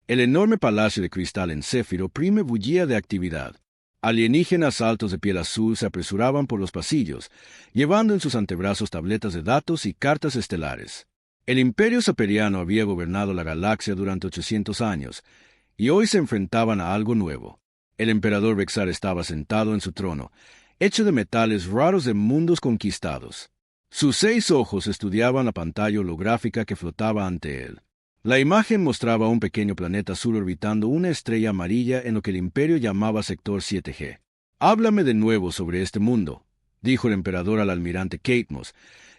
El enorme palacio de cristal en Céfiro Prime bullía de actividad. Alienígenas altos de piel azul se apresuraban por los pasillos, llevando en sus antebrazos tabletas de datos y cartas estelares. El Imperio Saperiano había gobernado la galaxia durante 800 años, y hoy se enfrentaban a algo nuevo. El emperador Vexar estaba sentado en su trono, hecho de metales raros de mundos conquistados. Sus 6 ojos estudiaban la pantalla holográfica que flotaba ante él. La imagen mostraba un pequeño planeta azul orbitando una estrella amarilla en lo que el Imperio llamaba Sector 7G. «Háblame de nuevo sobre este mundo», dijo el emperador al almirante Catmos,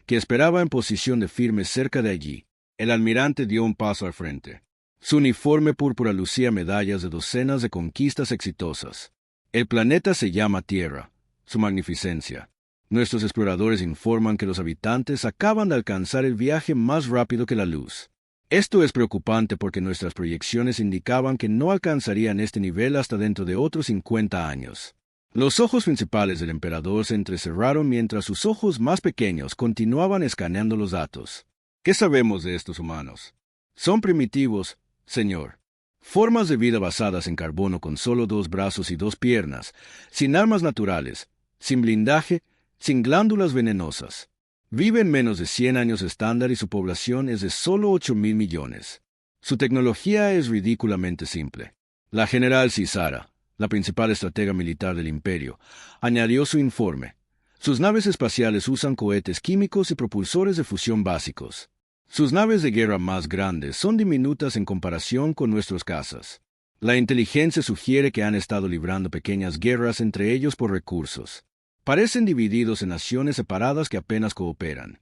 que esperaba en posición de firme cerca de allí. El almirante dio un paso al frente. Su uniforme púrpura lucía medallas de docenas de conquistas exitosas. «El planeta se llama Tierra, Su Magnificencia. Nuestros exploradores informan que los habitantes acaban de alcanzar el viaje más rápido que la luz. Esto es preocupante porque nuestras proyecciones indicaban que no alcanzarían este nivel hasta dentro de otros 50 años». Los ojos principales del emperador se entrecerraron mientras sus ojos más pequeños continuaban escaneando los datos. «¿Qué sabemos de estos humanos? Son primitivos, señor. Formas de vida basadas en carbono con solo 2 brazos y 2 piernas, sin armas naturales, sin blindaje, sin glándulas venenosas. Viven menos de 100 años estándar y su población es de solo 8.000 millones. Su tecnología es ridículamente simple». La general Cisara, la principal estratega militar del Imperio, añadió su informe. «Sus naves espaciales usan cohetes químicos y propulsores de fusión básicos. Sus naves de guerra más grandes son diminutas en comparación con nuestros cazas. La inteligencia sugiere que han estado librando pequeñas guerras entre ellos por recursos. Parecen divididos en naciones separadas que apenas cooperan».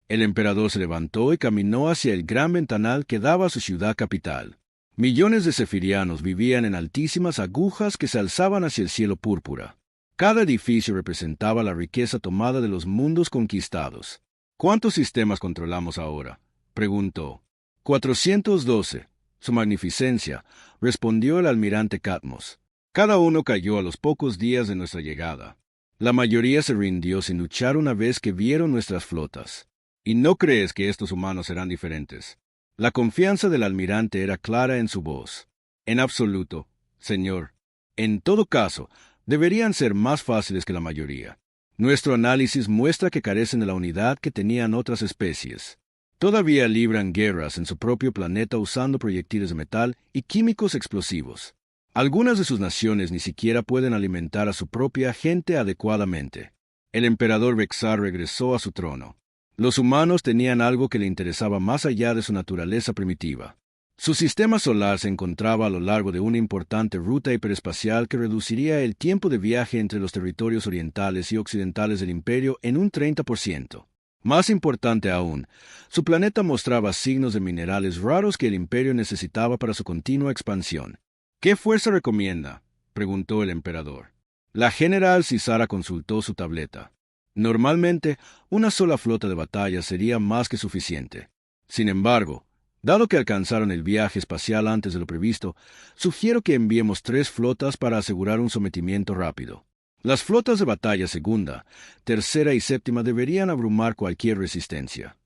El emperador se levantó y caminó hacia el gran ventanal que daba a su ciudad capital. Millones de cefirianos vivían en altísimas agujas que se alzaban hacia el cielo púrpura. Cada edificio representaba la riqueza tomada de los mundos conquistados. «¿Cuántos sistemas controlamos ahora?», preguntó. «412, Su Magnificencia», respondió el almirante Catmos. «Cada uno cayó a los pocos días de nuestra llegada. La mayoría se rindió sin luchar una vez que vieron nuestras flotas. ¿Y no crees que estos humanos serán diferentes?». La confianza del almirante era clara en su voz. «En absoluto, señor. En todo caso, deberían ser más fáciles que la mayoría. Nuestro análisis muestra que carecen de la unidad que tenían otras especies. Todavía libran guerras en su propio planeta usando proyectiles de metal y químicos explosivos. Algunas de sus naciones ni siquiera pueden alimentar a su propia gente adecuadamente». El emperador Vexar regresó a su trono. Los humanos tenían algo que le interesaba más allá de su naturaleza primitiva. Su sistema solar se encontraba a lo largo de una importante ruta hiperespacial que reduciría el tiempo de viaje entre los territorios orientales y occidentales del Imperio en un 30%. Más importante aún, su planeta mostraba signos de minerales raros que el Imperio necesitaba para su continua expansión. «¿Qué fuerza recomienda?», preguntó el emperador. La general Cisara consultó su tableta. «Normalmente, una sola flota de batalla sería más que suficiente. Sin embargo, dado que alcanzaron el viaje espacial antes de lo previsto, sugiero que enviemos 3 flotas para asegurar un sometimiento rápido. Las flotas de batalla segunda, tercera y séptima deberían abrumar cualquier resistencia».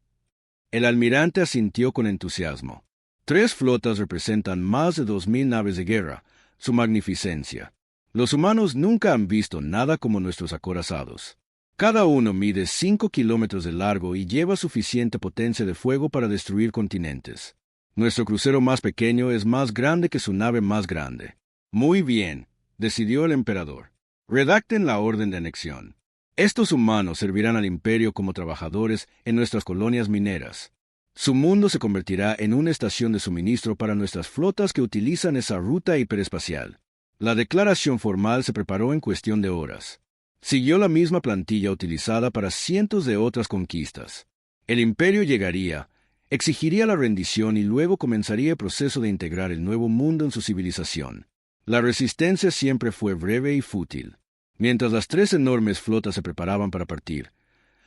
El almirante asintió con entusiasmo. 3 flotas representan más de 2.000 naves de guerra, Su Magnificencia. Los humanos nunca han visto nada como nuestros acorazados. Cada uno mide 5 kilómetros de largo y lleva suficiente potencia de fuego para destruir continentes. Nuestro crucero más pequeño es más grande que su nave más grande. «Muy bien», decidió el emperador. «Redacten la orden de anexión. Estos humanos servirán al Imperio como trabajadores en nuestras colonias mineras. Su mundo se convertirá en una estación de suministro para nuestras flotas que utilizan esa ruta hiperespacial». La declaración formal se preparó en cuestión de horas. Siguió la misma plantilla utilizada para cientos de otras conquistas. El Imperio llegaría, exigiría la rendición y luego comenzaría el proceso de integrar el nuevo mundo en su civilización. La resistencia siempre fue breve y fútil. Mientras las 3 enormes flotas se preparaban para partir,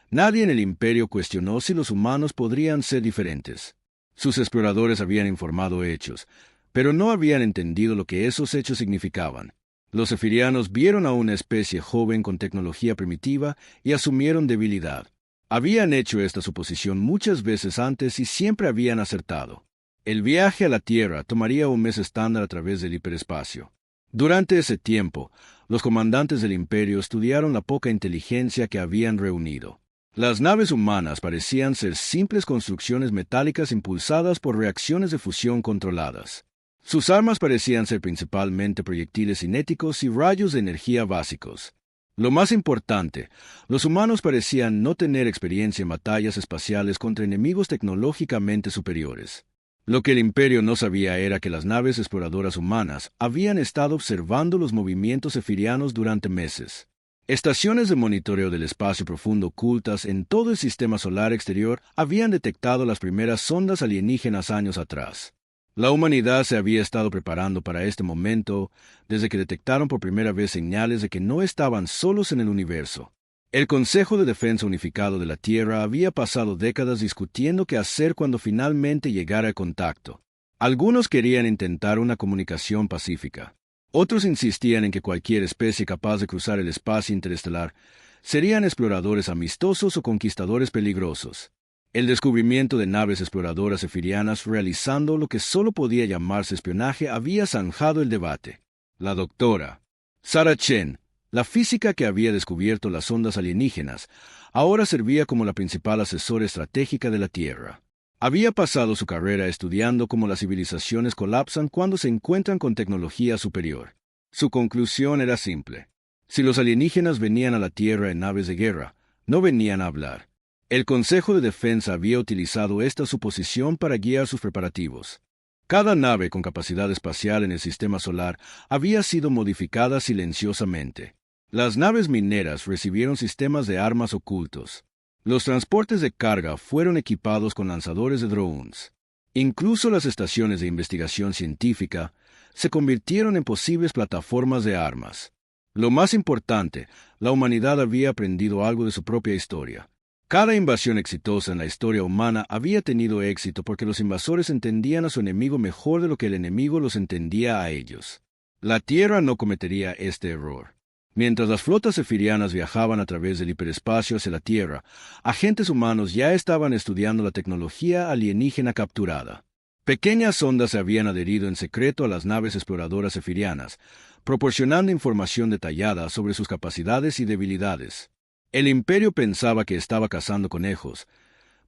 nadie en el Imperio cuestionó si los humanos podrían ser diferentes. Sus exploradores habían informado hechos, pero no habían entendido lo que esos hechos significaban. Los cefirianos vieron a una especie joven con tecnología primitiva y asumieron debilidad. Habían hecho esta suposición muchas veces antes y siempre habían acertado. El viaje a la Tierra tomaría un mes estándar a través del hiperespacio. Durante ese tiempo, los comandantes del Imperio estudiaron la poca inteligencia que habían reunido. Las naves humanas parecían ser simples construcciones metálicas impulsadas por reacciones de fusión controladas. Sus armas parecían ser principalmente proyectiles cinéticos y rayos de energía básicos. Lo más importante, los humanos parecían no tener experiencia en batallas espaciales contra enemigos tecnológicamente superiores. Lo que el Imperio no sabía era que las naves exploradoras humanas habían estado observando los movimientos zefirianos durante meses. Estaciones de monitoreo del espacio profundo ocultas en todo el sistema solar exterior habían detectado las primeras sondas alienígenas años atrás. La humanidad se había estado preparando para este momento desde que detectaron por primera vez señales de que no estaban solos en el universo. El Consejo de Defensa Unificado de la Tierra había pasado décadas discutiendo qué hacer cuando finalmente llegara el contacto. Algunos querían intentar una comunicación pacífica. Otros insistían en que cualquier especie capaz de cruzar el espacio interestelar serían exploradores amistosos o conquistadores peligrosos. El descubrimiento de naves exploradoras zefirianas realizando lo que solo podía llamarse espionaje había zanjado el debate. La doctora Sarah Chen, la física que había descubierto las ondas alienígenas, ahora servía como la principal asesora estratégica de la Tierra. Había pasado su carrera estudiando cómo las civilizaciones colapsan cuando se encuentran con tecnología superior. Su conclusión era simple. Si los alienígenas venían a la Tierra en naves de guerra, no venían a hablar. El Consejo de Defensa había utilizado esta suposición para guiar sus preparativos. Cada nave con capacidad espacial en el sistema solar había sido modificada silenciosamente. Las naves mineras recibieron sistemas de armas ocultos. Los transportes de carga fueron equipados con lanzadores de drones. Incluso las estaciones de investigación científica se convirtieron en posibles plataformas de armas. Lo más importante, la humanidad había aprendido algo de su propia historia. Cada invasión exitosa en la historia humana había tenido éxito porque los invasores entendían a su enemigo mejor de lo que el enemigo los entendía a ellos. La Tierra no cometería este error. Mientras las flotas zefirianas viajaban a través del hiperespacio hacia la Tierra, agentes humanos ya estaban estudiando la tecnología alienígena capturada. Pequeñas sondas se habían adherido en secreto a las naves exploradoras zefirianas, proporcionando información detallada sobre sus capacidades y debilidades. El Imperio pensaba que estaba cazando conejos,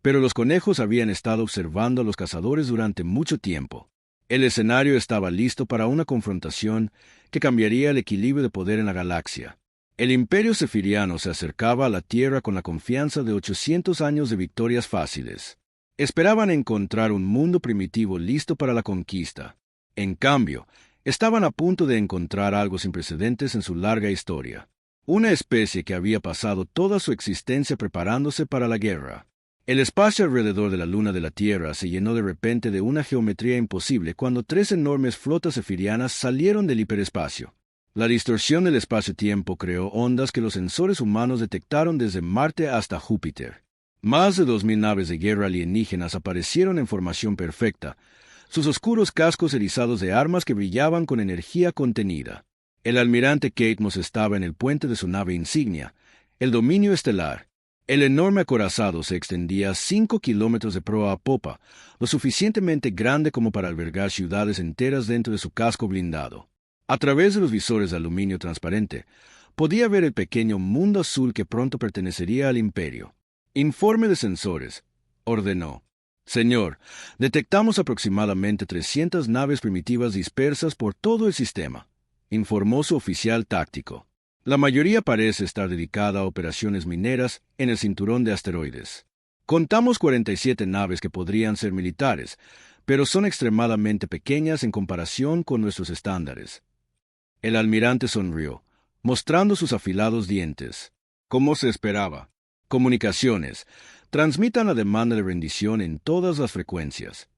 pero los conejos habían estado observando a los cazadores durante mucho tiempo. El escenario estaba listo para una confrontación que cambiaría el equilibrio de poder en la galaxia. El Imperio Zefiriano se acercaba a la Tierra con la confianza de 800 años de victorias fáciles. Esperaban encontrar un mundo primitivo listo para la conquista. En cambio, estaban a punto de encontrar algo sin precedentes en su larga historia. Una especie que había pasado toda su existencia preparándose para la guerra. El espacio alrededor de la luna de la Tierra se llenó de repente de una geometría imposible cuando 3 enormes flotas zefirianas salieron del hiperespacio. La distorsión del espacio-tiempo creó ondas que los sensores humanos detectaron desde Marte hasta Júpiter. Más de 2000 naves de guerra alienígenas aparecieron en formación perfecta, sus oscuros cascos erizados de armas que brillaban con energía contenida. El almirante Kate Moss estaba en el puente de su nave insignia, el Dominio Estelar. El enorme acorazado se extendía 5 kilómetros de proa a popa, lo suficientemente grande como para albergar ciudades enteras dentro de su casco blindado. A través de los visores de aluminio transparente, podía ver el pequeño mundo azul que pronto pertenecería al Imperio. Informe de sensores, ordenó. Señor, detectamos aproximadamente 300 naves primitivas dispersas por todo el sistema, informó su oficial táctico. La mayoría parece estar dedicada a operaciones mineras en el cinturón de asteroides. Contamos 47 naves que podrían ser militares, pero son extremadamente pequeñas en comparación con nuestros estándares. El almirante sonrió, mostrando sus afilados dientes. Como se esperaba. Comunicaciones. Transmitan la demanda de rendición en todas las frecuencias.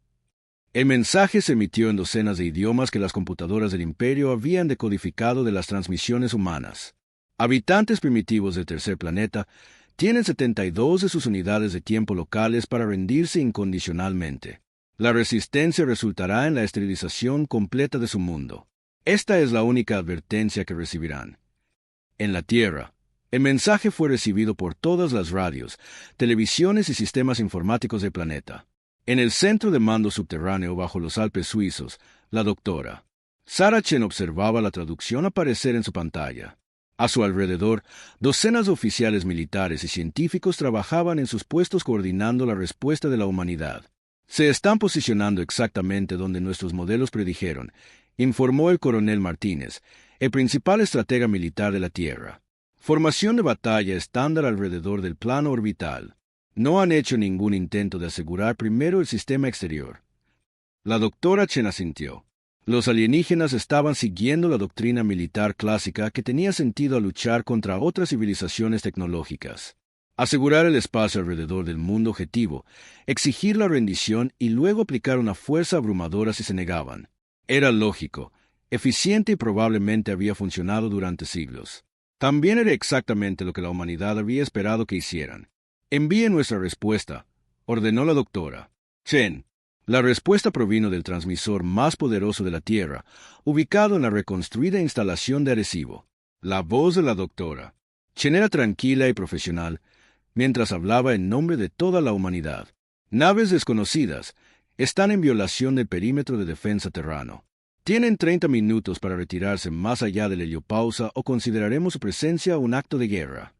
El mensaje se emitió en docenas de idiomas que las computadoras del Imperio habían decodificado de las transmisiones humanas. Habitantes primitivos del tercer planeta tienen 72 de sus unidades de tiempo locales para rendirse incondicionalmente. La resistencia resultará en la esterilización completa de su mundo. Esta es la única advertencia que recibirán. En la Tierra, el mensaje fue recibido por todas las radios, televisiones y sistemas informáticos del planeta. En el centro de mando subterráneo bajo los Alpes suizos, la doctora Sarah Chen observaba la traducción aparecer en su pantalla. A su alrededor, docenas de oficiales militares y científicos trabajaban en sus puestos coordinando la respuesta de la humanidad. Se están posicionando exactamente donde nuestros modelos predijeron, informó el coronel Martínez, el principal estratega militar de la Tierra. Formación de batalla estándar alrededor del plano orbital. No han hecho ningún intento de asegurar primero el sistema exterior. La doctora Chen asintió. Los alienígenas estaban siguiendo la doctrina militar clásica que tenía sentido al luchar contra otras civilizaciones tecnológicas. Asegurar el espacio alrededor del mundo objetivo, exigir la rendición y luego aplicar una fuerza abrumadora si se negaban. Era lógico, eficiente y probablemente había funcionado durante siglos. También era exactamente lo que la humanidad había esperado que hicieran. Envíe nuestra respuesta, ordenó la doctora Chen. La respuesta provino del transmisor más poderoso de la Tierra, ubicado en la reconstruida instalación de Arecibo. La voz de la doctora Chen era tranquila y profesional, mientras hablaba en nombre de toda la humanidad. Naves desconocidas están en violación del perímetro de defensa terrano. Tienen 30 minutos para retirarse más allá de la heliopausa o consideraremos su presencia un acto de guerra.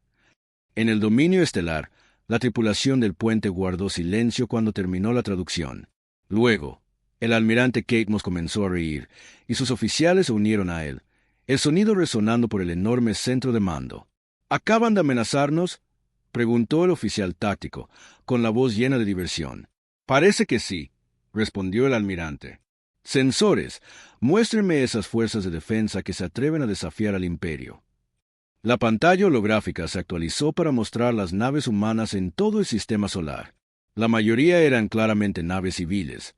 En el dominio estelar, la tripulación del puente guardó silencio cuando terminó la traducción. Luego, el almirante Kate Moss comenzó a reír, y sus oficiales se unieron a él, el sonido resonando por el enorme centro de mando. ¿Acaban de amenazarnos?, preguntó el oficial táctico, con la voz llena de diversión. Parece que sí, respondió el almirante. Sensores, muéstrenme esas fuerzas de defensa que se atreven a desafiar al imperio. La pantalla holográfica se actualizó para mostrar las naves humanas en todo el sistema solar. La mayoría eran claramente naves civiles.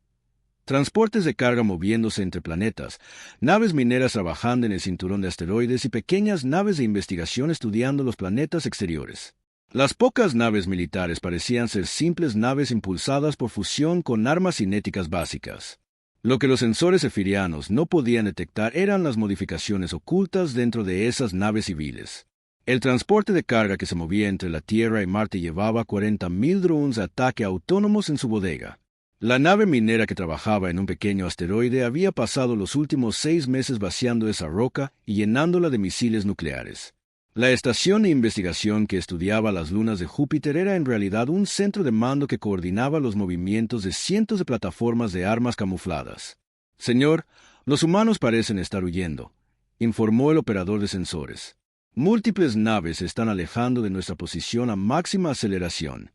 Transportes de carga moviéndose entre planetas, naves mineras trabajando en el cinturón de asteroides y pequeñas naves de investigación estudiando los planetas exteriores. Las pocas naves militares parecían ser simples naves impulsadas por fusión con armas cinéticas básicas. Lo que los sensores efirianos no podían detectar eran las modificaciones ocultas dentro de esas naves civiles. El transporte de carga que se movía entre la Tierra y Marte llevaba 40.000 drones de ataque autónomos en su bodega. La nave minera que trabajaba en un pequeño asteroide había pasado los últimos 6 meses vaciando esa roca y llenándola de misiles nucleares. La estación de investigación que estudiaba las lunas de Júpiter era en realidad un centro de mando que coordinaba los movimientos de cientos de plataformas de armas camufladas. Señor, los humanos parecen estar huyendo, informó el operador de sensores. Múltiples naves se están alejando de nuestra posición a máxima aceleración.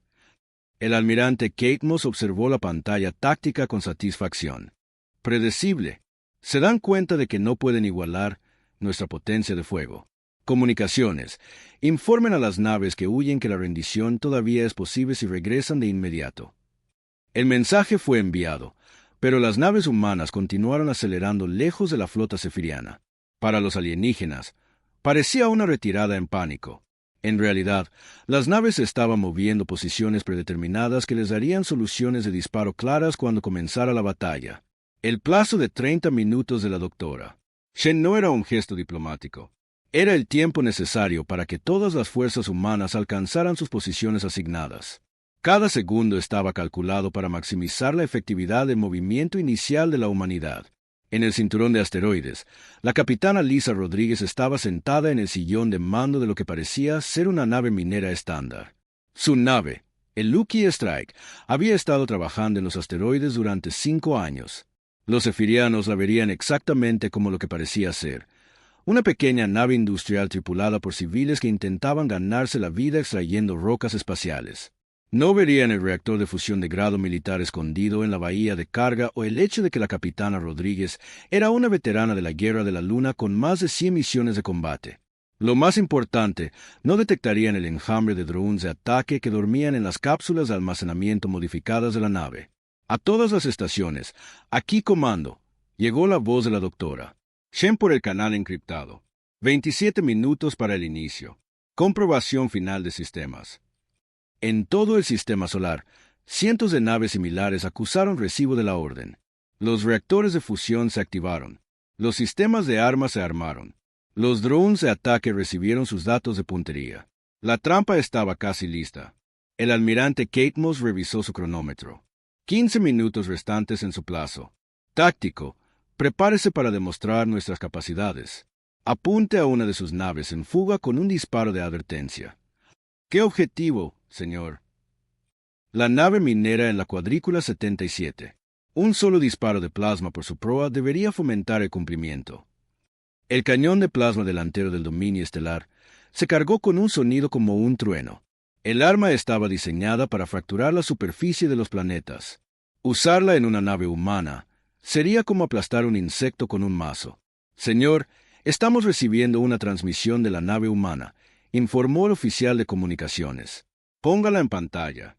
El almirante Kate Moss observó la pantalla táctica con satisfacción. Predecible. Se dan cuenta de que no pueden igualar nuestra potencia de fuego. Comunicaciones. Informen a las naves que huyen que la rendición todavía es posible si regresan de inmediato. El mensaje fue enviado, pero las naves humanas continuaron acelerando lejos de la flota cefiriana. Para los alienígenas, parecía una retirada en pánico. En realidad, las naves estaban moviendo posiciones predeterminadas que les darían soluciones de disparo claras cuando comenzara la batalla. El plazo de 30 minutos de la doctora Chen no era un gesto diplomático. Era el tiempo necesario para que todas las fuerzas humanas alcanzaran sus posiciones asignadas. Cada segundo estaba calculado para maximizar la efectividad del movimiento inicial de la humanidad. En el cinturón de asteroides, la capitana Lisa Rodríguez estaba sentada en el sillón de mando de lo que parecía ser una nave minera estándar. Su nave, el Lucky Strike, había estado trabajando en los asteroides durante 5 años. Los efirianos la verían exactamente como lo que parecía ser: una pequeña nave industrial tripulada por civiles que intentaban ganarse la vida extrayendo rocas espaciales. No verían el reactor de fusión de grado militar escondido en la bahía de carga o el hecho de que la capitana Rodríguez era una veterana de la Guerra de la Luna con más de 100 misiones de combate. Lo más importante, no detectarían el enjambre de drones de ataque que dormían en las cápsulas de almacenamiento modificadas de la nave. A todas las estaciones, aquí comando, llegó la voz de la doctora Chen por el canal encriptado. 27 minutos para el inicio. Comprobación final de sistemas. En todo el sistema solar, cientos de naves similares acusaron recibo de la orden. Los reactores de fusión se activaron. Los sistemas de armas se armaron. Los drones de ataque recibieron sus datos de puntería. La trampa estaba casi lista. El almirante Kate Moss revisó su cronómetro. 15 minutos restantes en su plazo. Táctico, prepárese para demostrar nuestras capacidades. Apunte a una de sus naves en fuga con un disparo de advertencia. ¿Qué objetivo, señor? La nave minera en la cuadrícula 77. Un solo disparo de plasma por su proa debería fomentar el cumplimiento. El cañón de plasma delantero del dominio estelar se cargó con un sonido como un trueno. El arma estaba diseñada para fracturar la superficie de los planetas. Usarla en una nave humana sería como aplastar un insecto con un mazo. Señor, estamos recibiendo una transmisión de la nave humana, informó el oficial de comunicaciones. Póngala en pantalla.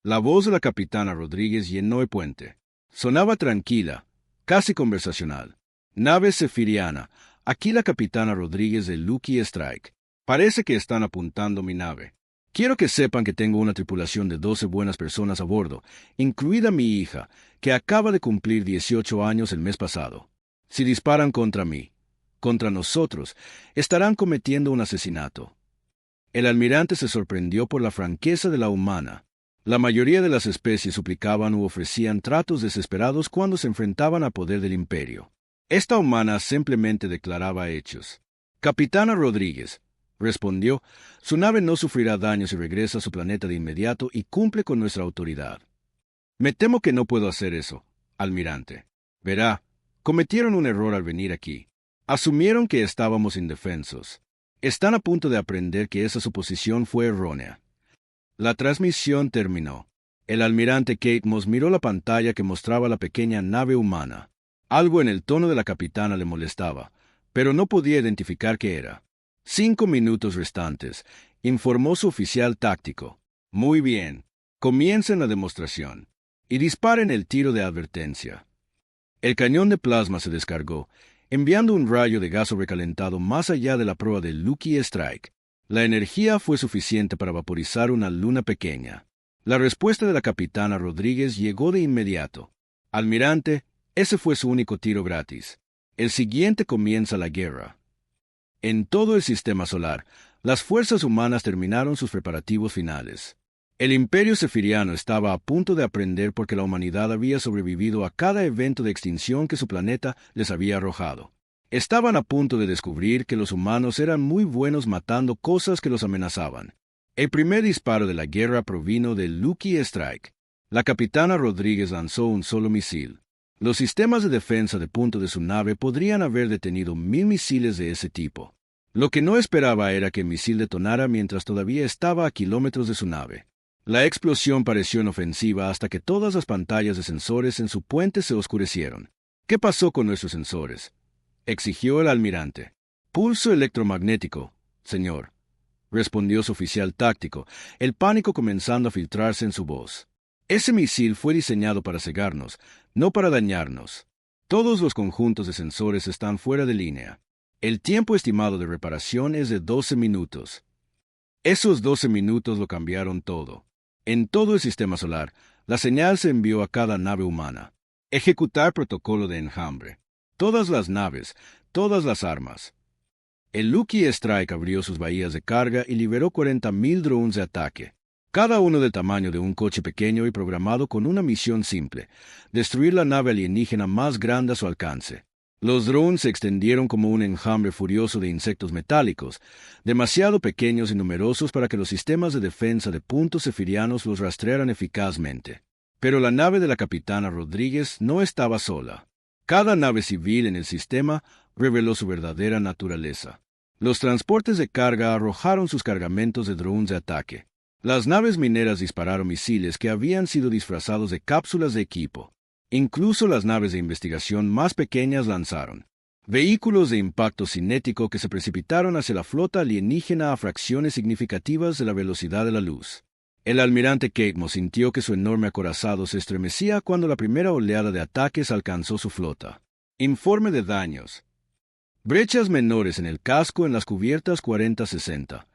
La voz de la capitana Rodríguez llenó el puente. Sonaba tranquila, casi conversacional. Nave Zefiriana, aquí la capitana Rodríguez de Lucky Strike. Parece que están apuntando mi nave. Quiero que sepan que tengo una tripulación de 12 buenas personas a bordo, incluida mi hija, que acaba de cumplir 18 años el mes pasado. Si disparan contra mí, contra nosotros, estarán cometiendo un asesinato. El almirante se sorprendió por la franqueza de la humana. La mayoría de las especies suplicaban u ofrecían tratos desesperados cuando se enfrentaban al poder del imperio. Esta humana simplemente declaraba hechos. Capitana Rodríguez, respondió, su nave no sufrirá daños si regresa a su planeta de inmediato y cumple con nuestra autoridad. Me temo que no puedo hacer eso, almirante. Verá, cometieron un error al venir aquí. Asumieron que estábamos indefensos. Están a punto de aprender que esa suposición fue errónea. La transmisión terminó. El almirante Kate Moss miró la pantalla que mostraba la pequeña nave humana. Algo en el tono de la capitana le molestaba, pero no podía identificar qué era. 5 minutos restantes, informó su oficial táctico. Muy bien, comiencen la demostración y disparen el tiro de advertencia. El cañón de plasma se descargó, enviando un rayo de gas sobrecalentado más allá de la proa del Lucky Strike. La energía fue suficiente para vaporizar una luna pequeña. La respuesta de la capitana Rodríguez llegó de inmediato. Almirante, ese fue su único tiro gratis. El siguiente comienza la guerra. En todo el sistema solar, las fuerzas humanas terminaron sus preparativos finales. El imperio zefiriano estaba a punto de aprender porque la humanidad había sobrevivido a cada evento de extinción que su planeta les había arrojado. Estaban a punto de descubrir que los humanos eran muy buenos matando cosas que los amenazaban. El primer disparo de la guerra provino del Lucky Strike. La capitana Rodríguez lanzó un solo misil. Los sistemas de defensa de punto de su nave podrían haber detenido 1000 misiles de ese tipo. Lo que no esperaba era que el misil detonara mientras todavía estaba a kilómetros de su nave. La explosión pareció inofensiva hasta que todas las pantallas de sensores en su puente se oscurecieron. ¿Qué pasó con nuestros sensores?, exigió el almirante. Pulso electromagnético, señor, respondió su oficial táctico, el pánico comenzando a filtrarse en su voz. Ese misil fue diseñado para cegarnos, no para dañarnos. Todos los conjuntos de sensores están fuera de línea. El tiempo estimado de reparación es de 12 minutos. Esos 12 minutos lo cambiaron todo. En todo el sistema solar, la señal se envió a cada nave humana. Ejecutar protocolo de enjambre. Todas las naves, todas las armas. El Lucky Strike abrió sus bahías de carga y liberó 40.000 drones de ataque. Cada uno del tamaño de un coche pequeño y programado con una misión simple: destruir la nave alienígena más grande a su alcance. Los drones se extendieron como un enjambre furioso de insectos metálicos, demasiado pequeños y numerosos para que los sistemas de defensa de puntos zefirianos los rastrearan eficazmente. Pero la nave de la capitana Rodríguez no estaba sola. Cada nave civil en el sistema reveló su verdadera naturaleza. Los transportes de carga arrojaron sus cargamentos de drones de ataque. Las naves mineras dispararon misiles que habían sido disfrazados de cápsulas de equipo. Incluso las naves de investigación más pequeñas lanzaron vehículos de impacto cinético que se precipitaron hacia la flota alienígena a fracciones significativas de la velocidad de la luz. El almirante Kate Moss sintió que su enorme acorazado se estremecía cuando la primera oleada de ataques alcanzó su flota. Informe de daños. Brechas menores en el casco en las cubiertas 40-60.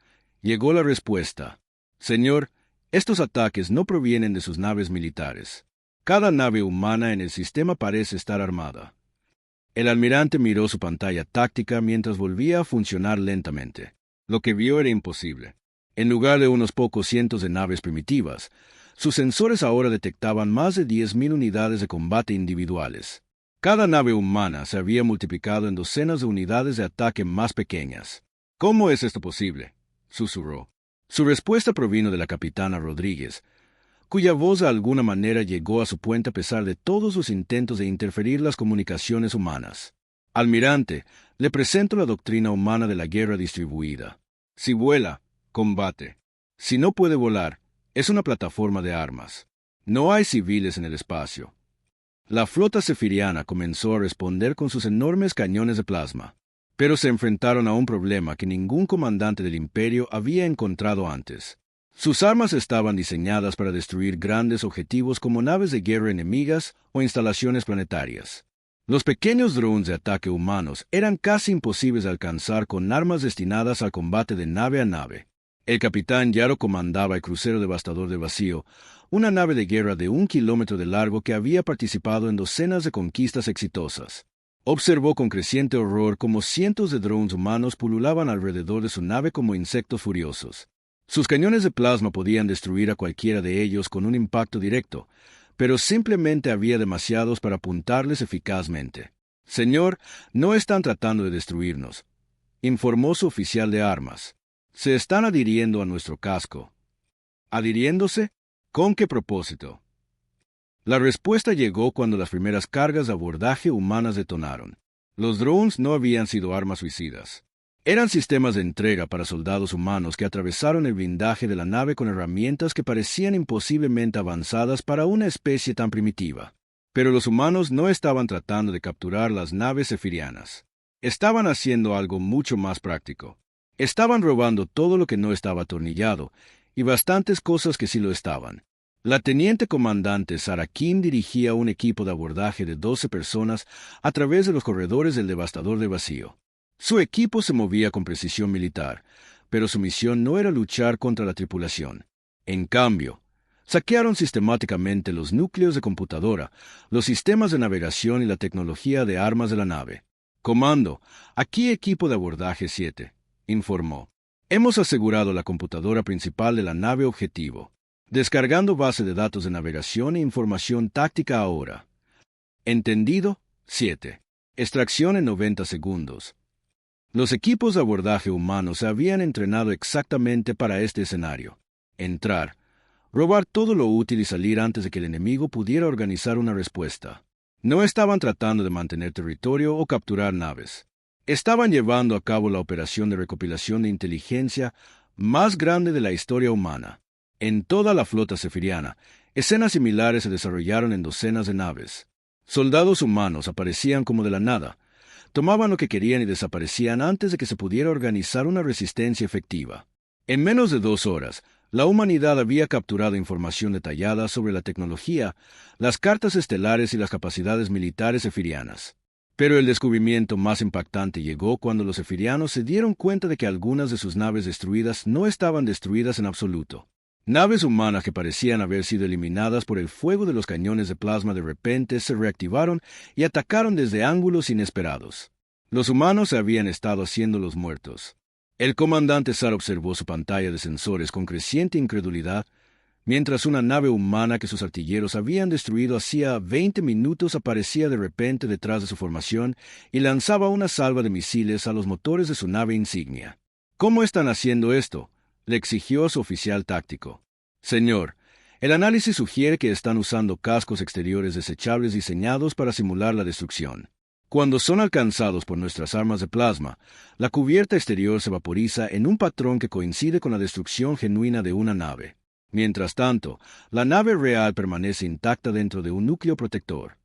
Llegó la respuesta. Señor, estos ataques no provienen de sus naves militares. Cada nave humana en el sistema parece estar armada. El almirante miró su pantalla táctica mientras volvía a funcionar lentamente. Lo que vio era imposible. En lugar de unos pocos cientos de naves primitivas, Sus sensores ahora detectaban más de 10.000 unidades de combate individuales. Cada nave humana se había multiplicado en docenas de unidades de ataque más pequeñas. ¿Cómo es esto posible?, susurró. Su respuesta provino de la capitana Rodríguez, cuya voz de alguna manera llegó a su puente a pesar de todos los intentos de interferir las comunicaciones humanas. Almirante, le presento la doctrina humana de la guerra distribuida. Si vuela, combate. Si no puede volar, es una plataforma de armas. No hay civiles en el espacio. La flota cefiriana comenzó a responder con sus enormes cañones de plasma, pero se enfrentaron a un problema que ningún comandante del Imperio había encontrado antes. Sus armas estaban diseñadas para destruir grandes objetivos como naves de guerra enemigas o instalaciones planetarias. Los pequeños drones de ataque humanos eran casi imposibles de alcanzar con armas destinadas al combate de nave a nave. El capitán Yaro comandaba el crucero devastador de vacío, una nave de guerra de 1 kilómetro de largo que había participado en docenas de conquistas exitosas. Observó con creciente horror cómo cientos de drones humanos pululaban alrededor de su nave como insectos furiosos. Sus cañones de plasma podían destruir a cualquiera de ellos con un impacto directo, pero simplemente había demasiados para apuntarles eficazmente. «Señor, no están tratando de destruirnos», informó su oficial de armas. «Se están adhiriendo a nuestro casco». ¿Adhiriéndose? ¿Con qué propósito? La respuesta llegó cuando las primeras cargas de abordaje humanas detonaron. Los drones no habían sido armas suicidas. Eran sistemas de entrega para soldados humanos que atravesaron el blindaje de la nave con herramientas que parecían imposiblemente avanzadas para una especie tan primitiva. Pero los humanos no estaban tratando de capturar las naves cefirianas. Estaban haciendo algo mucho más práctico. Estaban robando todo lo que no estaba atornillado, y bastantes cosas que sí lo estaban. La teniente comandante Sarah Kim dirigía un equipo de abordaje de 12 personas a través de los corredores del devastador de vacío. Su equipo se movía con precisión militar, pero su misión no era luchar contra la tripulación. En cambio, saquearon sistemáticamente los núcleos de computadora, los sistemas de navegación y la tecnología de armas de la nave. «Comando, aquí equipo de abordaje 7», informó. «Hemos asegurado la computadora principal de la nave objetivo. Descargando base de datos de navegación e información táctica ahora». «Entendido, 7. Extracción en 90 segundos». Los equipos de abordaje humanos se habían entrenado exactamente para este escenario. Entrar, robar todo lo útil y salir antes de que el enemigo pudiera organizar una respuesta. No estaban tratando de mantener territorio o capturar naves. Estaban llevando a cabo la operación de recopilación de inteligencia más grande de la historia humana. En toda la flota cefiriana, escenas similares se desarrollaron en docenas de naves. Soldados humanos aparecían como de la nada, tomaban lo que querían y desaparecían antes de que se pudiera organizar una resistencia efectiva. En menos de 2 horas, la humanidad había capturado información detallada sobre la tecnología, las cartas estelares y las capacidades militares cefirianas. Pero el descubrimiento más impactante llegó cuando los cefirianos se dieron cuenta de que algunas de sus naves destruidas no estaban destruidas en absoluto. Naves humanas que parecían haber sido eliminadas por el fuego de los cañones de plasma de repente se reactivaron y atacaron desde ángulos inesperados. Los humanos se habían estado haciendo los muertos. El comandante Sar observó su pantalla de sensores con creciente incredulidad, mientras una nave humana que sus artilleros habían destruido hacía 20 minutos aparecía de repente detrás de su formación y lanzaba una salva de misiles a los motores de su nave insignia. «¿Cómo están haciendo esto?», le exigió a su oficial táctico. «Señor, el análisis sugiere que están usando cascos exteriores desechables diseñados para simular la destrucción. Cuando son alcanzados por nuestras armas de plasma, la cubierta exterior se vaporiza en un patrón que coincide con la destrucción genuina de una nave. Mientras tanto, la nave real permanece intacta dentro de un núcleo protector».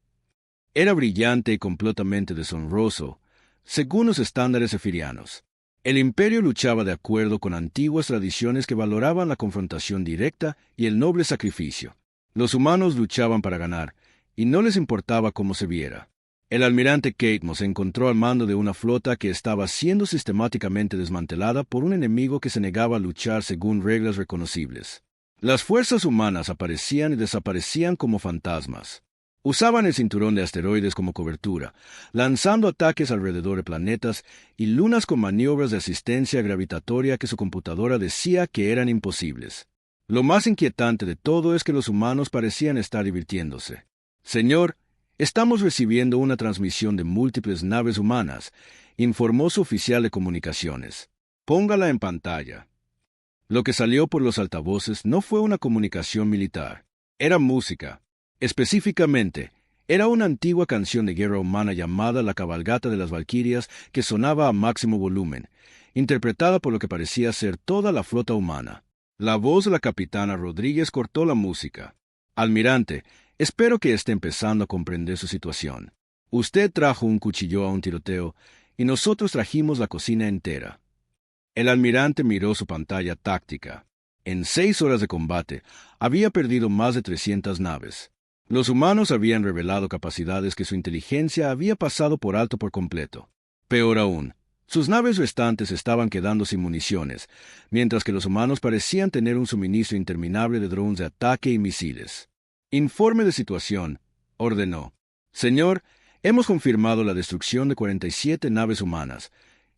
Era brillante y completamente deshonroso, según los estándares cefirianos. El imperio luchaba de acuerdo con antiguas tradiciones que valoraban la confrontación directa y el noble sacrificio. Los humanos luchaban para ganar, y no les importaba cómo se viera. El almirante Keitmo se encontró al mando de una flota que estaba siendo sistemáticamente desmantelada por un enemigo que se negaba a luchar según reglas reconocibles. Las fuerzas humanas aparecían y desaparecían como fantasmas. Usaban el cinturón de asteroides como cobertura, lanzando ataques alrededor de planetas y lunas con maniobras de asistencia gravitatoria que su computadora decía que eran imposibles. Lo más inquietante de todo es que los humanos parecían estar divirtiéndose. Señor, estamos recibiendo una transmisión de múltiples naves humanas, informó su oficial de comunicaciones. Póngala en pantalla. Lo que salió por los altavoces no fue una comunicación militar. Era música. Específicamente, era una antigua canción de guerra humana llamada La Cabalgata de las Valquirias que sonaba a máximo volumen, interpretada por lo que parecía ser toda la flota humana. La voz de la capitana Rodríguez cortó la música. Almirante, espero que esté empezando a comprender su situación. Usted trajo un cuchillo a un tiroteo y nosotros trajimos la cocina entera. El almirante miró su pantalla táctica. En 6 horas de combate, había perdido más de 300 naves. Los humanos habían revelado capacidades que su inteligencia había pasado por alto por completo. Peor aún, sus naves restantes estaban quedando sin municiones, mientras que los humanos parecían tener un suministro interminable de drones de ataque y misiles. Informe de situación, ordenó. Señor, hemos confirmado la destrucción de 47 naves humanas,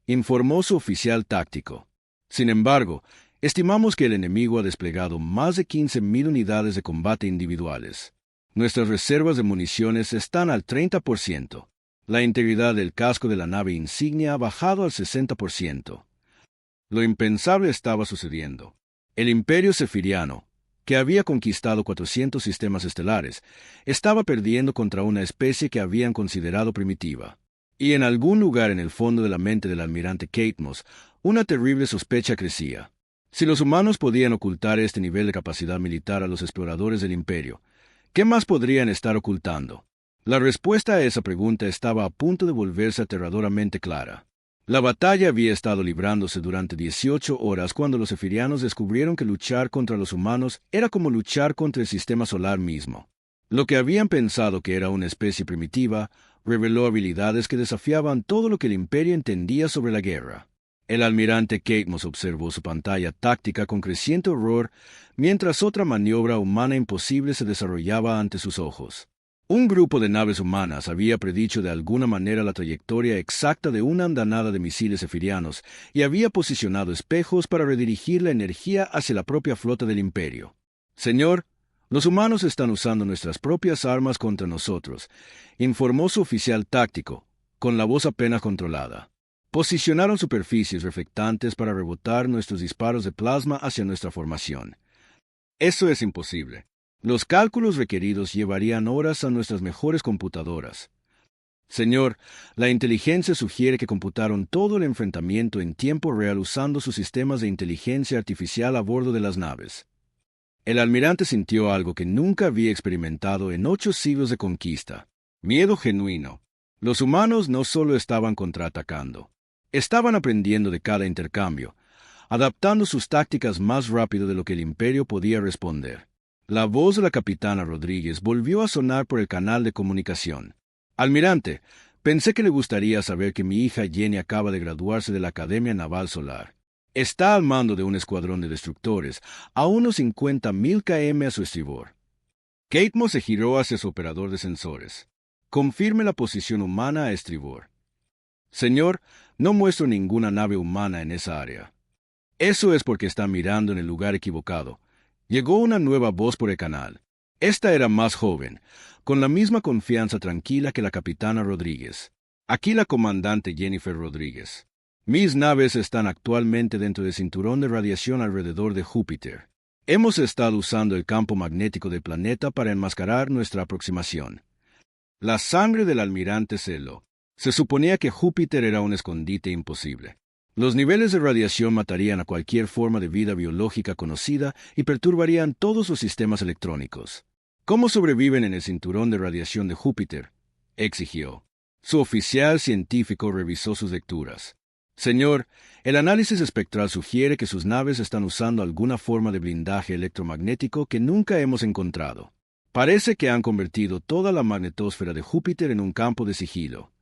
informó su oficial táctico. Sin embargo, estimamos que el enemigo ha desplegado más de 15.000 unidades de combate individuales. Nuestras reservas de municiones están al 30%. La integridad del casco de la nave insignia ha bajado al 60%. Lo impensable estaba sucediendo. El Imperio Sefiriano, que había conquistado 400 sistemas estelares, estaba perdiendo contra una especie que habían considerado primitiva. Y en algún lugar en el fondo de la mente del almirante Kate Moss, una terrible sospecha crecía. Si los humanos podían ocultar este nivel de capacidad militar a los exploradores del Imperio, ¿qué más podrían estar ocultando? La respuesta a esa pregunta estaba a punto de volverse aterradoramente clara. La batalla había estado librándose durante 18 horas cuando los sefirianos descubrieron que luchar contra los humanos era como luchar contra el sistema solar mismo. Lo que habían pensado que era una especie primitiva reveló habilidades que desafiaban todo lo que el Imperio entendía sobre la guerra. El almirante Kate Moss observó su pantalla táctica con creciente horror mientras otra maniobra humana imposible se desarrollaba ante sus ojos. Un grupo de naves humanas había predicho de alguna manera la trayectoria exacta de una andanada de misiles sefirianos y había posicionado espejos para redirigir la energía hacia la propia flota del Imperio. Señor, los humanos están usando nuestras propias armas contra nosotros, informó su oficial táctico, con la voz apenas controlada. Posicionaron superficies reflectantes para rebotar nuestros disparos de plasma hacia nuestra formación. Eso es imposible. Los cálculos requeridos llevarían horas a nuestras mejores computadoras. Señor, la inteligencia sugiere que computaron todo el enfrentamiento en tiempo real usando sus sistemas de inteligencia artificial a bordo de las naves. El almirante sintió algo que nunca había experimentado en 8 siglos de conquista. Miedo genuino. Los humanos no solo estaban contraatacando. Estaban aprendiendo de cada intercambio, adaptando sus tácticas más rápido de lo que el Imperio podía responder. La voz de la capitana Rodríguez volvió a sonar por el canal de comunicación. Almirante, pensé que le gustaría saber que mi hija Jenny acaba de graduarse de la Academia Naval Solar. Está al mando de un escuadrón de destructores, a unos 50.000 km a su estribor. Kate Moss se giró hacia su operador de sensores. Confirme la posición humana a estribor. Señor, no muestro ninguna nave humana en esa área. Eso es porque está mirando en el lugar equivocado. Llegó una nueva voz por el canal. Esta era más joven, con la misma confianza tranquila que la capitana Rodríguez. Aquí la comandante Jennifer Rodríguez. Mis naves están actualmente dentro del cinturón de radiación alrededor de Júpiter. Hemos estado usando el campo magnético del planeta para enmascarar nuestra aproximación. La sangre del almirante se heló. Se suponía que Júpiter era un escondite imposible. Los niveles de radiación matarían a cualquier forma de vida biológica conocida y perturbarían todos los sistemas electrónicos. ¿Cómo sobreviven en el cinturón de radiación de Júpiter?, exigió. Su oficial científico revisó sus lecturas. Señor, el análisis espectral sugiere que sus naves están usando alguna forma de blindaje electromagnético que nunca hemos encontrado. Parece que han convertido toda la magnetosfera de Júpiter en un campo de sigilo.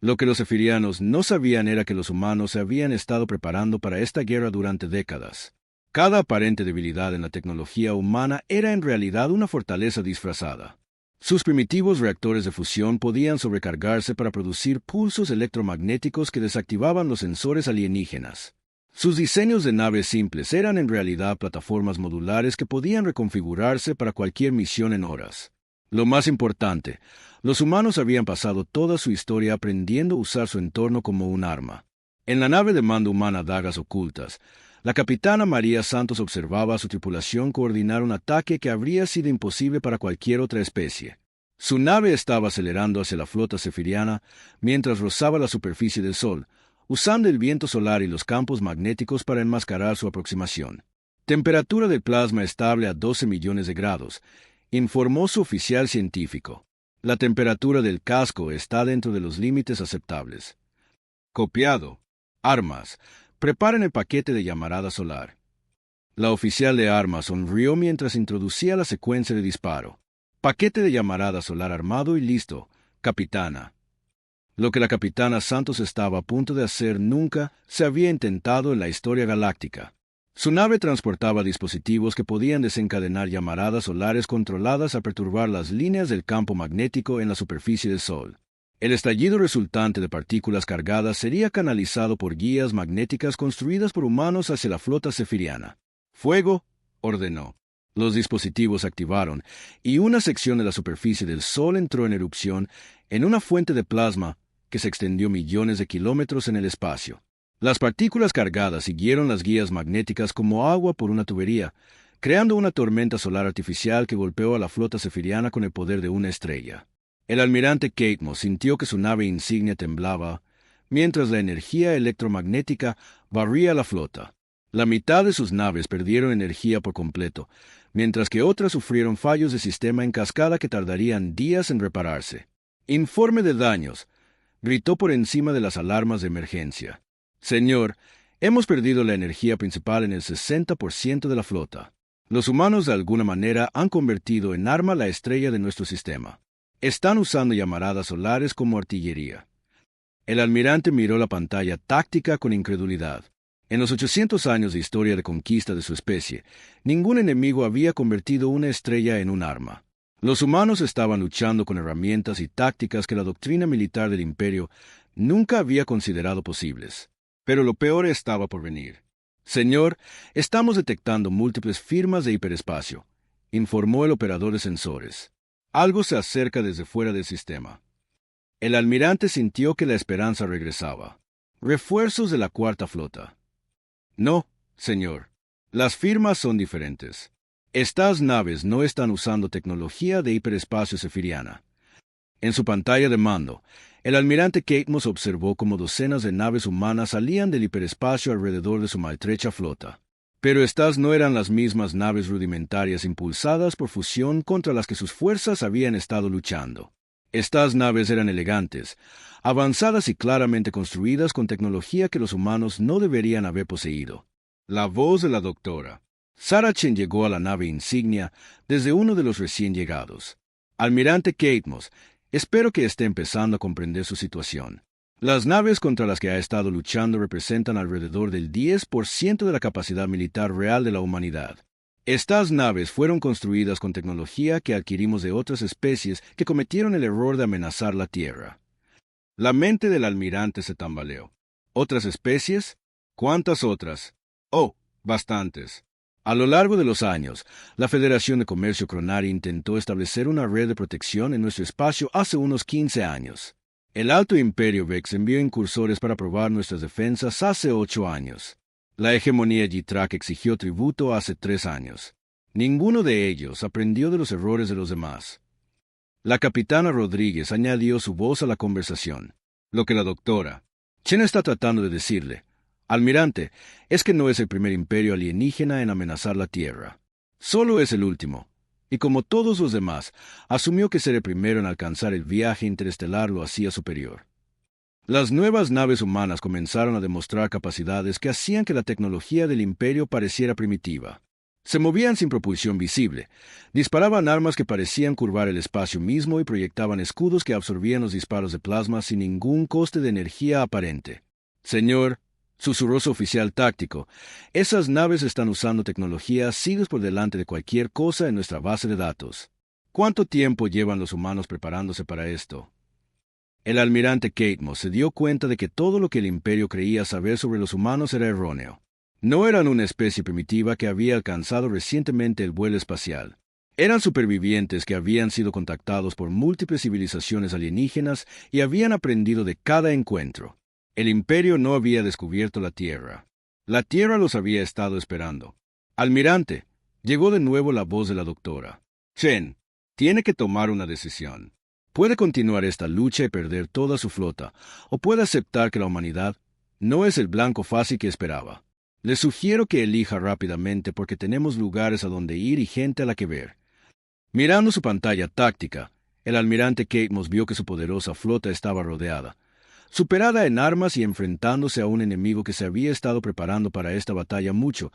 Lo que los sefirianos no sabían era que los humanos se habían estado preparando para esta guerra durante décadas. Cada aparente debilidad en la tecnología humana era en realidad una fortaleza disfrazada. Sus primitivos reactores de fusión podían sobrecargarse para producir pulsos electromagnéticos que desactivaban los sensores alienígenas. Sus diseños de naves simples eran en realidad plataformas modulares que podían reconfigurarse para cualquier misión en horas. Lo más importante, los humanos habían pasado toda su historia aprendiendo a usar su entorno como un arma. En la nave de mando humana Dagas Ocultas, la capitana María Santos observaba a su tripulación coordinar un ataque que habría sido imposible para cualquier otra especie. Su nave estaba acelerando hacia la flota cefiriana mientras rozaba la superficie del Sol, usando el viento solar y los campos magnéticos para enmascarar su aproximación. Temperatura del plasma estable a 12 millones de grados, informó su oficial científico. La temperatura del casco está dentro de los límites aceptables. Copiado. Armas. Preparen el paquete de llamarada solar. La oficial de armas sonrió mientras introducía la secuencia de disparo. Paquete de llamarada solar armado y listo, capitana. Lo que la capitana Santos estaba a punto de hacer nunca se había intentado en la historia galáctica. Su nave transportaba dispositivos que podían desencadenar llamaradas solares controladas a perturbar las líneas del campo magnético en la superficie del Sol. El estallido resultante de partículas cargadas sería canalizado por guías magnéticas construidas por humanos hacia la flota cefiriana. «Fuego», ordenó. Los dispositivos activaron, y una sección de la superficie del Sol entró en erupción en una fuente de plasma que se extendió millones de kilómetros en el espacio. Las partículas cargadas siguieron las guías magnéticas como agua por una tubería, creando una tormenta solar artificial que golpeó a la flota cefiriana con el poder de una estrella. El almirante Kate Moss sintió que su nave insignia temblaba, mientras la energía electromagnética barría la flota. La mitad de sus naves perdieron energía por completo, mientras que otras sufrieron fallos de sistema en cascada que tardarían días en repararse. «Informe de daños», gritó por encima de las alarmas de emergencia. «Señor, hemos perdido la energía principal en el 60% de la flota. Los humanos de alguna manera han convertido en arma la estrella de nuestro sistema. Están usando llamaradas solares como artillería». El almirante miró la pantalla táctica con incredulidad. En los 800 años de historia de conquista de su especie, ningún enemigo había convertido una estrella en un arma. Los humanos estaban luchando con herramientas y tácticas que la doctrina militar del Imperio nunca había considerado posibles. Pero lo peor estaba por venir. «Señor, estamos detectando múltiples firmas de hiperespacio», informó el operador de sensores. «Algo se acerca desde fuera del sistema». El almirante sintió que la esperanza regresaba. «Refuerzos de la cuarta flota». «No, señor. Las firmas son diferentes. Estas naves no están usando tecnología de hiperespacio cefiriana». En su pantalla de mando, el almirante Kate Moss observó cómo docenas de naves humanas salían del hiperespacio alrededor de su maltrecha flota. Pero estas no eran las mismas naves rudimentarias impulsadas por fusión contra las que sus fuerzas habían estado luchando. Estas naves eran elegantes, avanzadas y claramente construidas con tecnología que los humanos no deberían haber poseído. La voz de la doctora. Sarah Chen llegó a la nave insignia desde uno de los recién llegados. «Almirante Kate Moss, espero que esté empezando a comprender su situación. Las naves contra las que ha estado luchando representan alrededor del 10% de la capacidad militar real de la humanidad. Estas naves fueron construidas con tecnología que adquirimos de otras especies que cometieron el error de amenazar la Tierra». La mente del almirante se tambaleó. ¿Otras especies? ¿Cuántas otras? Oh, bastantes. A lo largo de los años, la Federación de Comercio Cronari intentó establecer una red de protección en nuestro espacio hace unos 15 años. El Alto Imperio Vex envió incursores para probar nuestras defensas hace 8 años. La hegemonía Yitrak exigió tributo hace 3 años. Ninguno de ellos aprendió de los errores de los demás. La capitana Rodríguez añadió su voz a la conversación. Lo que la doctora Chen está tratando de decirle, almirante, es que no es el primer imperio alienígena en amenazar la Tierra. Solo es el último. Y como todos los demás, asumió que ser el primero en alcanzar el viaje interestelar lo hacía superior. Las nuevas naves humanas comenzaron a demostrar capacidades que hacían que la tecnología del imperio pareciera primitiva. Se movían sin propulsión visible, disparaban armas que parecían curvar el espacio mismo y proyectaban escudos que absorbían los disparos de plasma sin ningún coste de energía aparente. «Señor», susurró su oficial táctico, «esas naves están usando tecnología siglos por delante de cualquier cosa en nuestra base de datos. ¿Cuánto tiempo llevan los humanos preparándose para esto?» El almirante Kate Moss se dio cuenta de que todo lo que el imperio creía saber sobre los humanos era erróneo. No eran una especie primitiva que había alcanzado recientemente el vuelo espacial. Eran supervivientes que habían sido contactados por múltiples civilizaciones alienígenas y habían aprendido de cada encuentro. El Imperio no había descubierto la Tierra. La Tierra los había estado esperando. Almirante, llegó de nuevo la voz de la doctora. Chen, tiene que tomar una decisión. Puede continuar esta lucha y perder toda su flota, o puede aceptar que la humanidad no es el blanco fácil que esperaba. Le sugiero que elija rápidamente porque tenemos lugares a donde ir y gente a la que ver. Mirando su pantalla táctica, el almirante Catemos vio que su poderosa flota estaba rodeada, superada en armas y enfrentándose a un enemigo que se había estado preparando para esta batalla mucho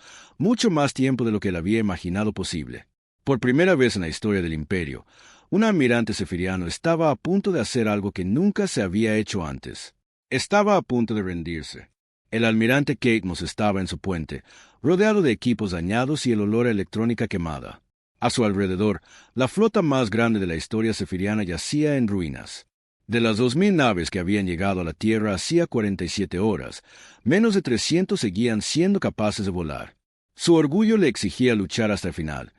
más tiempo de lo que él había imaginado posible. Por primera vez en la historia del Imperio, un almirante sefiriano estaba a punto de hacer algo que nunca se había hecho antes. Estaba a punto de rendirse. El almirante Catemos estaba en su puente, rodeado de equipos dañados y el olor a electrónica quemada. A su alrededor, la flota más grande de la historia sefiriana yacía en ruinas. De las 2000 naves que habían llegado a la Tierra hacía 47 horas, menos de 300 seguían siendo capaces de volar. Su orgullo le exigía luchar hasta el final,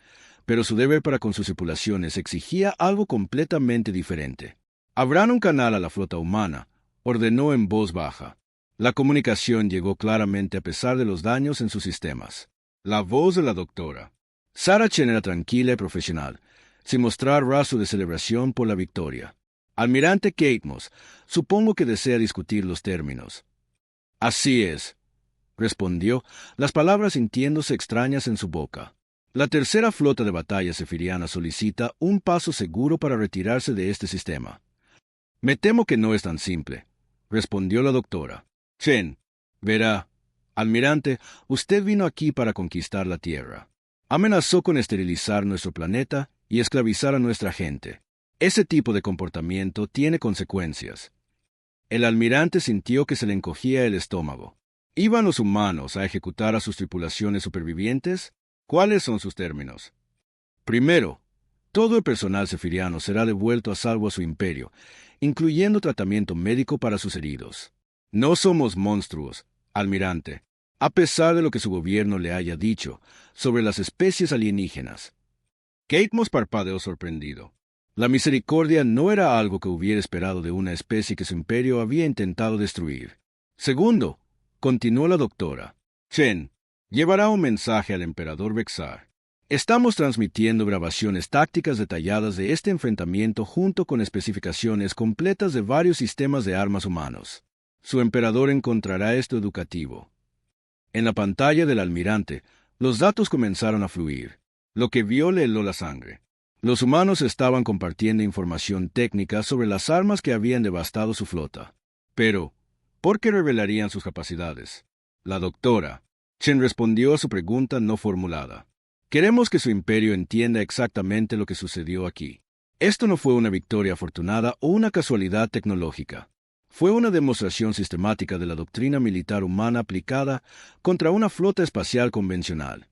pero su deber para con sus tripulaciones exigía algo completamente diferente. «Abran un canal a la flota humana», ordenó en voz baja. La comunicación llegó claramente a pesar de los daños en sus sistemas. La voz de la doctora. Sarah Chen era tranquila y profesional, sin mostrar rastro de celebración por la victoria. Almirante Catemos, supongo que desea discutir los términos. Así es, respondió, las palabras sintiéndose extrañas en su boca. La tercera flota de batalla sefiriana solicita un paso seguro para retirarse de este sistema. Me temo que no es tan simple, respondió la doctora. Chen, verá, almirante, usted vino aquí para conquistar la Tierra. Amenazó con esterilizar nuestro planeta y esclavizar a nuestra gente. Ese tipo de comportamiento tiene consecuencias. El almirante sintió que se le encogía el estómago. ¿Iban los humanos a ejecutar a sus tripulaciones supervivientes? ¿Cuáles son sus términos? Primero, todo el personal sefiriano será devuelto a salvo a su imperio, incluyendo tratamiento médico para sus heridos. No somos monstruos, almirante, a pesar de lo que su gobierno le haya dicho sobre las especies alienígenas. Catemos parpadeó sorprendido. La misericordia no era algo que hubiera esperado de una especie que su imperio había intentado destruir. Segundo, continuó la doctora, Chen llevará un mensaje al emperador Vexar. Estamos transmitiendo grabaciones tácticas detalladas de este enfrentamiento junto con especificaciones completas de varios sistemas de armas humanos. Su emperador encontrará esto educativo. En la pantalla del almirante, los datos comenzaron a fluir. Lo que vio le heló la sangre. Los humanos estaban compartiendo información técnica sobre las armas que habían devastado su flota. Pero, ¿por qué revelarían sus capacidades? La doctora Chen respondió a su pregunta no formulada. Queremos que su imperio entienda exactamente lo que sucedió aquí. Esto no fue una victoria afortunada o una casualidad tecnológica. Fue una demostración sistemática de la doctrina militar humana aplicada contra una flota espacial convencional.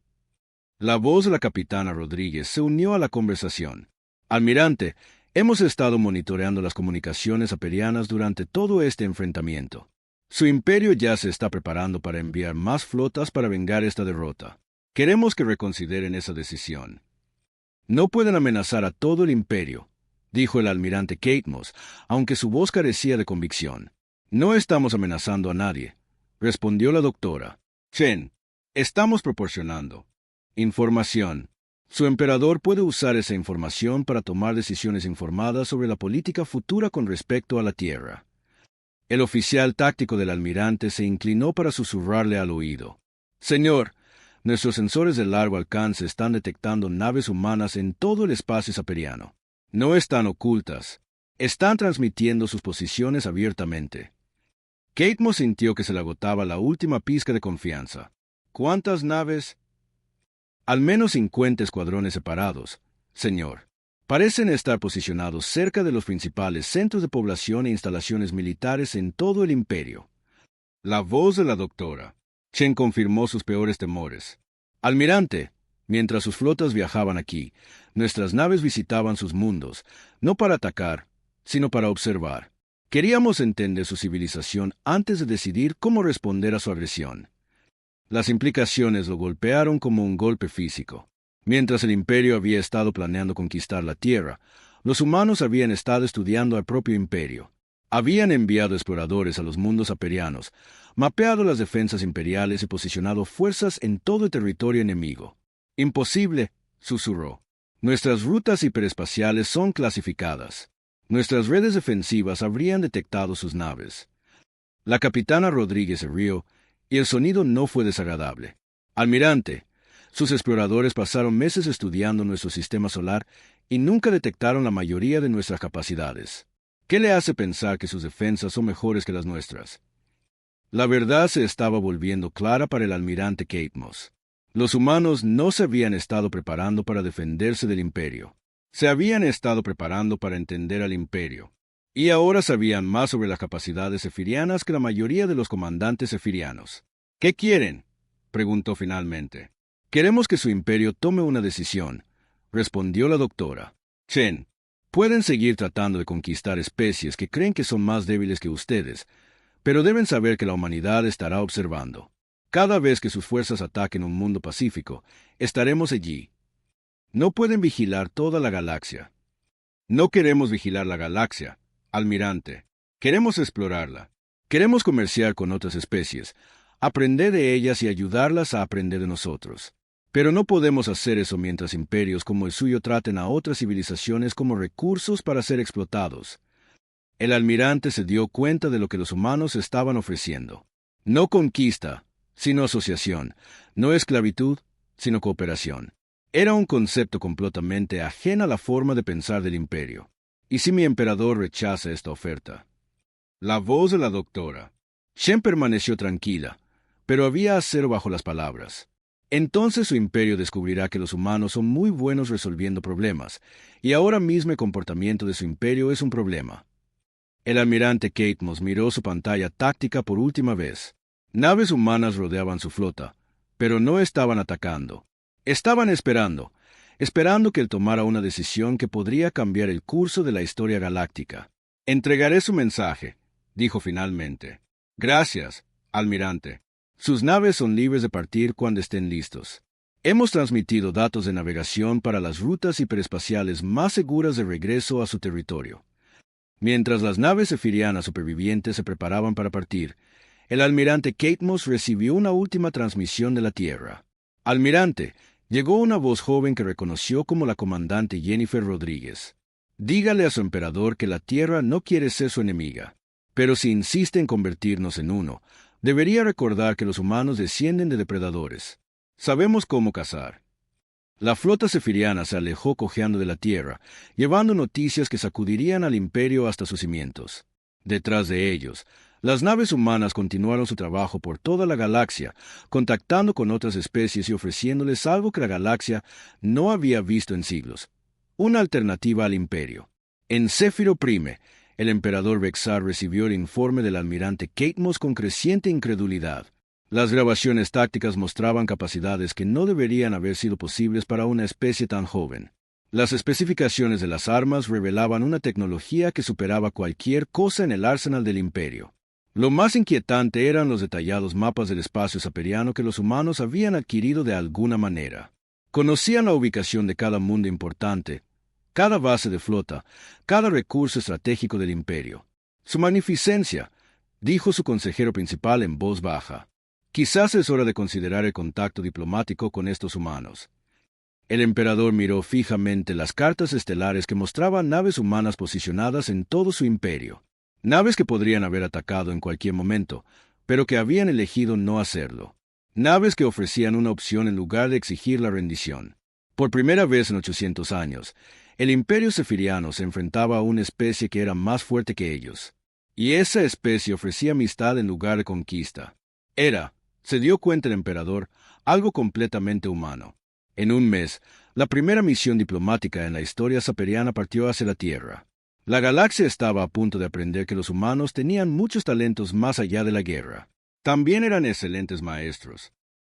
La voz de la capitana Rodríguez se unió a la conversación. Almirante, hemos estado monitoreando las comunicaciones aperianas durante todo este enfrentamiento. Su imperio ya se está preparando para enviar más flotas para vengar esta derrota. Queremos que reconsideren esa decisión. No pueden amenazar a todo el imperio, dijo el almirante Catemos, aunque su voz carecía de convicción. No estamos amenazando a nadie, respondió la doctora. Chen, estamos proporcionando información. Su emperador puede usar esa información para tomar decisiones informadas sobre la política futura con respecto a la Tierra. El oficial táctico del almirante se inclinó para susurrarle al oído. Señor, nuestros sensores de largo alcance están detectando naves humanas en todo el espacio saperiano. No están ocultas. Están transmitiendo sus posiciones abiertamente. Catemos sintió que se le agotaba la última pizca de confianza. ¿Cuántas naves? Al menos 50 escuadrones separados, señor. Parecen estar posicionados cerca de los principales centros de población e instalaciones militares en todo el imperio. La voz de la doctora Chen confirmó sus peores temores. Almirante, mientras sus flotas viajaban aquí, nuestras naves visitaban sus mundos, no para atacar, sino para observar. Queríamos entender su civilización antes de decidir cómo responder a su agresión. Las implicaciones lo golpearon como un golpe físico. Mientras el imperio había estado planeando conquistar la Tierra, los humanos habían estado estudiando al propio imperio. Habían enviado exploradores a los mundos aperianos, mapeado las defensas imperiales y posicionado fuerzas en todo el territorio enemigo. Imposible, susurró. Nuestras rutas hiperespaciales son clasificadas. Nuestras redes defensivas habrían detectado sus naves. La capitana Rodríguez se rió, y el sonido no fue desagradable. Almirante, sus exploradores pasaron meses estudiando nuestro sistema solar y nunca detectaron la mayoría de nuestras capacidades. ¿Qué le hace pensar que sus defensas son mejores que las nuestras? La verdad se estaba volviendo clara para el almirante Kate Moss. Los humanos no se habían estado preparando para defenderse del imperio. Se habían estado preparando para entender al imperio. Y ahora sabían más sobre las capacidades zefirianas que la mayoría de los comandantes zefirianos. ¿Qué quieren?, preguntó finalmente. Queremos que su imperio tome una decisión, respondió la doctora. Chen, pueden seguir tratando de conquistar especies que creen que son más débiles que ustedes, pero deben saber que la humanidad estará observando. Cada vez que sus fuerzas ataquen un mundo pacífico, estaremos allí. No pueden vigilar toda la galaxia. No queremos vigilar la galaxia, almirante. Queremos explorarla. Queremos comerciar con otras especies, aprender de ellas y ayudarlas a aprender de nosotros. Pero no podemos hacer eso mientras imperios como el suyo traten a otras civilizaciones como recursos para ser explotados. El almirante se dio cuenta de lo que los humanos estaban ofreciendo. No conquista, sino asociación. No esclavitud, sino cooperación. Era un concepto completamente ajeno a la forma de pensar del imperio. ¿Y si mi emperador rechaza esta oferta? La voz de la doctora. Shen permaneció tranquila, pero había acero bajo las palabras. Entonces su imperio descubrirá que los humanos son muy buenos resolviendo problemas, y ahora mismo el comportamiento de su imperio es un problema. El almirante Kate Moss miró su pantalla táctica por última vez. Naves humanas rodeaban su flota, pero no estaban atacando. Estaban esperando que él tomara una decisión que podría cambiar el curso de la historia galáctica. Entregaré su mensaje, dijo finalmente. Gracias, almirante. Sus naves son libres de partir cuando estén listos. Hemos transmitido datos de navegación para las rutas hiperespaciales más seguras de regreso a su territorio. Mientras las naves zefirianas supervivientes se preparaban para partir, el almirante Kate Moss recibió una última transmisión de la Tierra. Almirante, llegó una voz joven que reconoció como la comandante Jennifer Rodríguez. Dígale a su emperador que la Tierra no quiere ser su enemiga. Pero si insiste en convertirnos en uno, debería recordar que los humanos descienden de depredadores. Sabemos cómo cazar. La flota zefiriana se alejó cojeando de la Tierra, llevando noticias que sacudirían al imperio hasta sus cimientos. Detrás de ellos, las naves humanas continuaron su trabajo por toda la galaxia, contactando con otras especies y ofreciéndoles algo que la galaxia no había visto en siglos: una alternativa al imperio. En Céfiro Prime, el emperador Vexar recibió el informe del almirante Kate Moss con creciente incredulidad. Las grabaciones tácticas mostraban capacidades que no deberían haber sido posibles para una especie tan joven. Las especificaciones de las armas revelaban una tecnología que superaba cualquier cosa en el arsenal del imperio. Lo más inquietante eran los detallados mapas del espacio saperiano que los humanos habían adquirido de alguna manera. Conocían la ubicación de cada mundo importante, cada base de flota, cada recurso estratégico del imperio. Su magnificencia, dijo su consejero principal en voz baja. Quizás es hora de considerar el contacto diplomático con estos humanos. El emperador miró fijamente las cartas estelares que mostraban naves humanas posicionadas en todo su imperio. Naves que podrían haber atacado en cualquier momento, pero que habían elegido no hacerlo. Naves que ofrecían una opción en lugar de exigir la rendición. Por primera vez en 800 años, el imperio zefiriano se enfrentaba a una especie que era más fuerte que ellos. Y esa especie ofrecía amistad en lugar de conquista. Se dio cuenta el emperador, algo completamente humano. En un mes, la primera misión diplomática en la historia saperiana partió hacia la Tierra. La galaxia estaba a punto de aprender que los humanos tenían muchos talentos más allá de la guerra. También eran excelentes maestros.